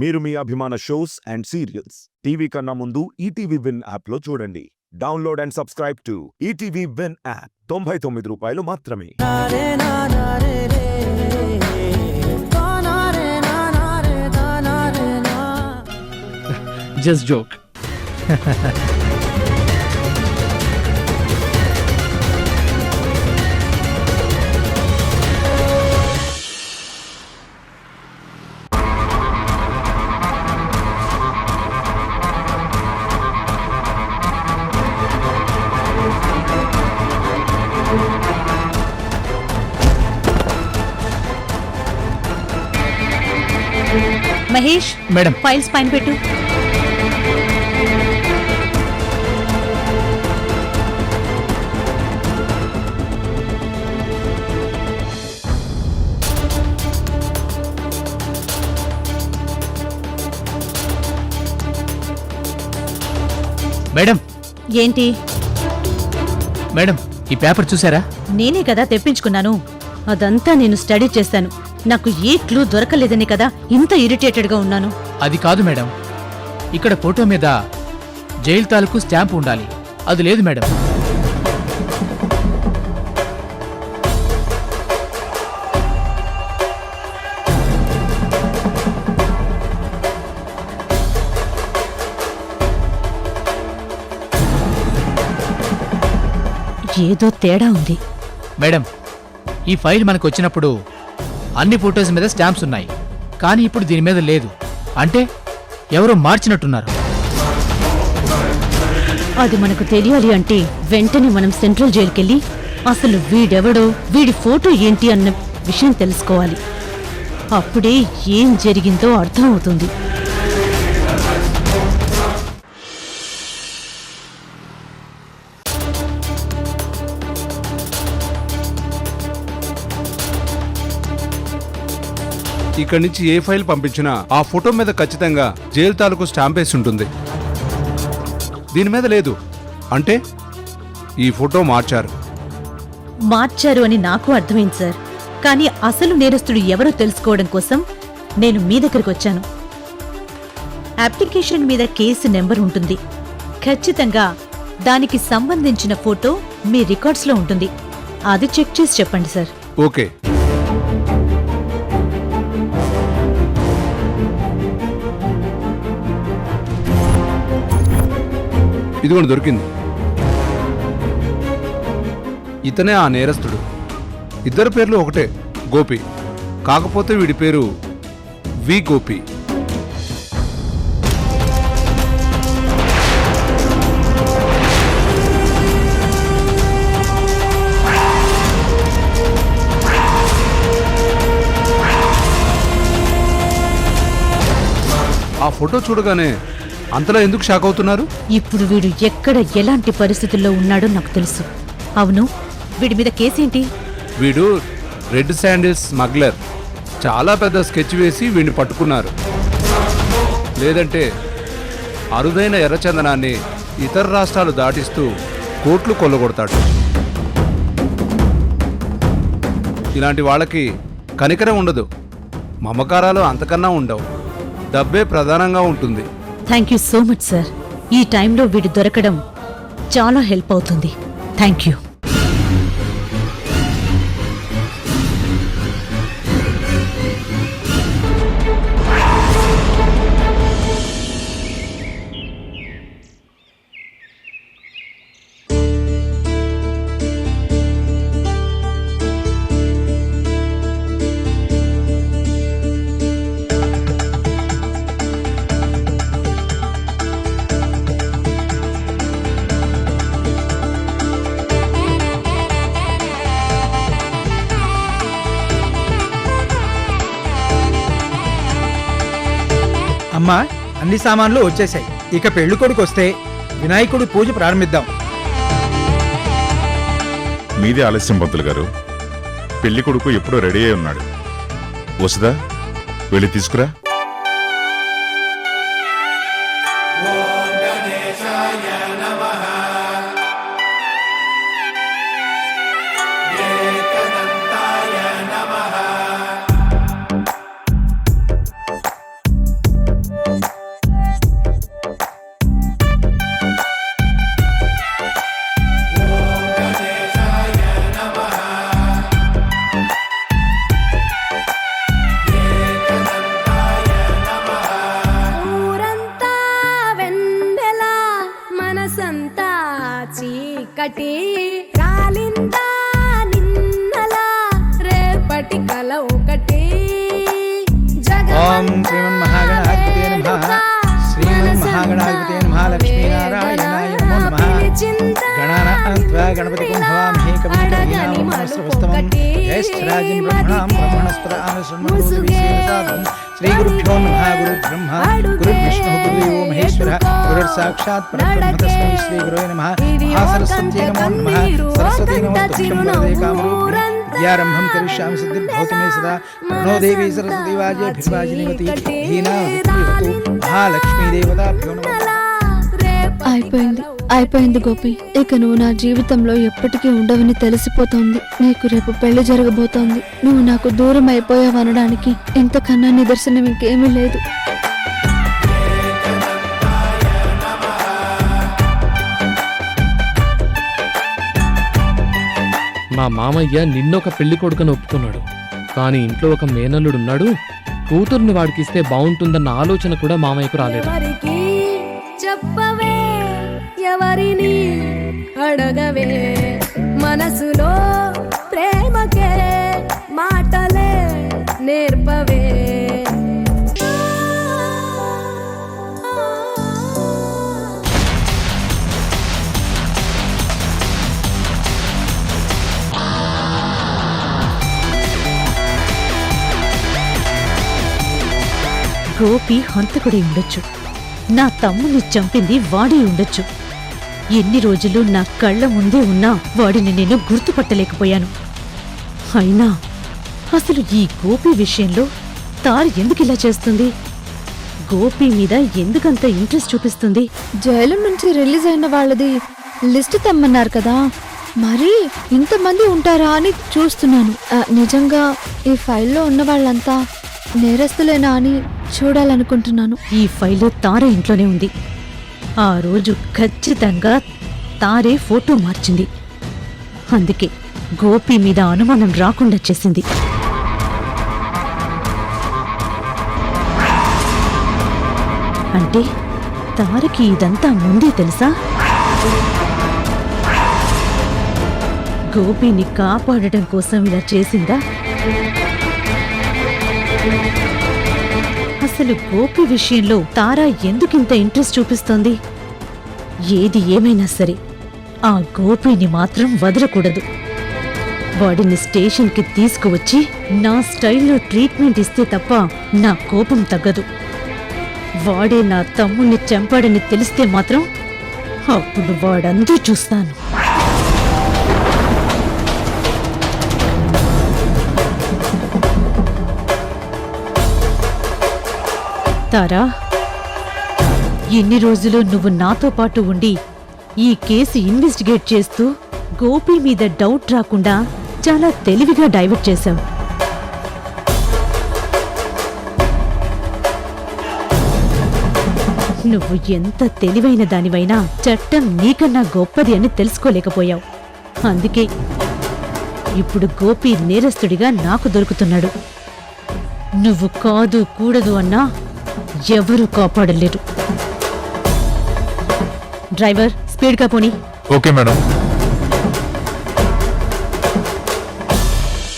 మీరు మీ అభిమాన shows and serials TV కన్నా ముందు ఈటీవీ విన్ యాప్లో చూడండి. Download and subscribe to ETV win app. 99 రూపాయలు మాత్రమే. Just joke. Mahesh madam, files పైన పెట్టు. మేడం, ఏంటి? మేడం, ఈ పేపర్ చూసారా? నేనే కదా తెప్పించుకున్నాను. అదంతా నేను స్టడీ చేశాను. నాకు ఏ క్లూ దొరకలేదని కదా ఇంత ఇరిటేటెడ్ గా ఉన్నాను. అది కాదు మేడం, ఇక్కడ ఫోటో మీద జైలు తాలూకు స్టాంప్ ఉండాలి. అది లేదు మేడం. ఏదో తేడా ఉంది. మేడం, ఈ ఫైల్ మనకు వచ్చినప్పుడు అన్ని ఫొటోస్ మీద స్టాంప్స్ ఉన్నాయి, కానీ ఇప్పుడు దీని మీద లేదు. అంటే ఎవరో మార్చినట్టున్నారు. అది మనకు తెలియాలి అంటే వెంటనే మనం సెంట్రల్ జైలుకెళ్ళి అసలు వీడెవడో, వీడి ఫోటో ఏంటి అన్న విషయం తెలుసుకోవాలి. అప్పుడే ఏం జరిగిందో అర్థం అవుతుంది. ఇక్కడి నుంచి ఏ ఫైల్ పంపించినా ఆ ఫోటో మీద ఖచ్చితంగా జైలు తాలూకు స్టాంప్ వేసి ఉంటుంది. దీని మీద లేదు అంటే ఈ ఫోటో మార్చారు అని నాకు అర్థమైంది సార్. కానీ అసలు నేరస్తుడు ఎవరో తెలుసుకోవడం కోసం నేను మీ దగ్గరకు వచ్చాను. అప్లికేషన్ మీద కేసు నెంబర్ ఉంటుంది. ఖచ్చితంగా దానికి సంబంధించిన ఫోటో మీ రికార్డ్స్లో ఉంటుంది. అది చెక్ చేసి చెప్పండి సార్. ఓకే. ఇదిగోండి, దొరికింది. ఇతనే ఆ నేరస్తుడు. ఇద్దరు పేర్లు ఒకటే, గోపి. కాకపోతే వీడి పేరు వి గోపి. ఆ ఫోటో చూడగానే అంతలా ఎందుకు షాక్ అవుతున్నారు? ఇప్పుడు వీడు ఎక్కడ ఎలాంటి పరిస్థితుల్లో ఉన్నాడో నాకు తెలుసు. అవును, వీడి మీద కేసేంటి? వీడు రెడ్ శాండిల్స్ స్మగ్లర్. చాలా పెద్ద స్కెచ్ వేసి వీడిని పట్టుకున్నారు. లేదంటే అరుదైన ఎర్రచందనాన్ని ఇతర రాష్ట్రాలు దాటిస్తూ కోట్లు కొల్లగొడతాడు. ఇలాంటి వాళ్ళకి కనికరం ఉండదు, మమకారాలు అంతకన్నా ఉండవు. డబ్బే ప్రధానంగా ఉంటుంది. Thank you so much sir. ఈ టైంలో వీడు దొరకడం చాలా హెల్ప్ అవుతుంది. Thank you. అమ్మా, అన్ని సామాన్లు వచ్చేసాయి. ఇక పెళ్లి కొడుకు వస్తే వినాయకుడి పూజ ప్రారంభిద్దాం. మీదే ఆలస్యం పంతులు గారు. పెళ్లి కొడుకు ఎప్పుడో రెడీ అయి ఉన్నాడు. వసుదా, వెళ్ళి తీసుకురా. ఒకటి రాలిందా నిన్నలా రేపటి కల ఒకటి ఓం శ్రీమన్మహాగణాధిపతే నమః. శ్రీమన్మహాగణాధిపతే నమః. లక్ష్మీనారాయణాయ నమో నమః. గణానాన్త్వా గణపతిం భవామహే కవిం కవీనామహస్రవస్తమం. జ్యేష్ఠరాజన్ బ్రహ్మణాం బ్రహ్మణస్పద ఆనశృణ్వన్నోతివిశేషసాదనం. శ్రీగురుభ్యో నమః. గురుర్బ్రహ్మ గురుర్విష్ణుః గురుదేవో మహేశ్వరः గురుర్సాక్షాత్ పరబ్రహ్మ తస్మై శ్రీగురవే నమః. మహాసరస్వత్యై నమో నమః. సరస్వతీ నమోస్తుభ్యం వరదే కామరూపిణి. విద్యారంభం కరిష్యామి సిద్ధిర్భవతు మే సదా. ప్రణో దేవీ సరస్వతీ వాజేభిర్వాజినీవతి ధీనావతి మహాలక్ష్మీ దేవతాభ్యో నమః. అయిపోయింది గోపి. ఇక నువ్వు నా జీవితంలో ఎప్పటికీ ఉండవని తెలిసిపోతోంది. నీకు రేపు పెళ్లి జరగబోతోంది. నువ్వు నాకు దూరం అయిపోయావనడానికి ఇంతకన్నా నిదర్శనం ఇంకేమీ లేదు. మా మామయ్య నిన్నొక పెళ్లి కొడుకుని ఒప్పుకున్నాడు. కానీ ఇంట్లో ఒక మేనల్లుడున్నాడు. కూతుర్ని వాడికిస్తే బాగుంటుందన్న ఆలోచన కూడా మామయ్యకు రాలేదు. ఎవరికి చెప్పవే ఎవరిని అడగవే మనసులో ప్రేమకే మాటలే నేర్పవే. గోపి హంతకుడి ఉండొచ్చు. నా తమ్ముని చంపింది వాడే ఉండొచ్చు. ఎన్ని రోజులు నా కళ్ళ ముందే ఉన్నా వాడిని నేను గుర్తుపట్టలేకపోయాను. అయినా అసలు ఈ గోపి విషయంలో తార ఎందుకిలా చేస్తుంది? గోపి మీద ఎందుకంత ఇంట్రెస్ట్ చూపిస్తుంది? జైలు నుంచి రిలీజ్ అయిన వాళ్ళది లిస్ట్ తెమ్మన్నారు కదా, మరి ఇంతమంది ఉంటారా అని చూస్తున్నాను. నిజంగా ఈ ఫైల్లో ఉన్న వాళ్ళంతా నేరస్తులేనా అని చూడాలనుకుంటున్నాను. ఈ ఫైలు తార ఇంట్లోనే ఉంది. ఆ రోజు ఖచ్చితంగా తారే ఫోటో మార్చింది. అందుకే గోపి మీద అనుమానం రాకుండా చేసింది. అంటే తారకి ఇదంతా ముందే తెలుసా? గోపిని కాపాడటం కోసం ఇలా చేసిందా? అసలు గోపి విషయంలో తారా ఎందుకింత ఇంట్రెస్ట్ చూపిస్తోంది? ఏది ఏమైనా సరే ఆ గోపిని మాత్రం వదలకూడదు. వాడిని స్టేషన్కి తీసుకువచ్చి నా స్టైల్లో ట్రీట్మెంట్ ఇస్తే తప్ప నా కోపం తగ్గదు. వాడే నా తమ్ముణ్ణి చంపాడని తెలిస్తే మాత్రం అప్పుడు వాడంతా చూస్తాను. తారా, ఎన్ని రోజులు నువ్వు నాతో పాటు ఉండి ఈ కేసు ఇన్వెస్టిగేట్ చేస్తూ గోపి మీద డౌట్ రాకుండా చాలా తెలివిగా డైవర్ట్ చేశావు. నువ్వు ఎంత తెలివైన దానివైనా చట్టం నీకన్నా గొప్పది అని తెలుసుకోలేకపోయావు. అందుకే ఇప్పుడు గోపి నేరస్తుడిగా నాకు దొరుకుతున్నాడు. నువ్వు కాదు కూడదు అన్నా ఎవరూ కాపాడలేరు. డ్రైవర్, స్పీడ్గా పోనీ. Okay madam.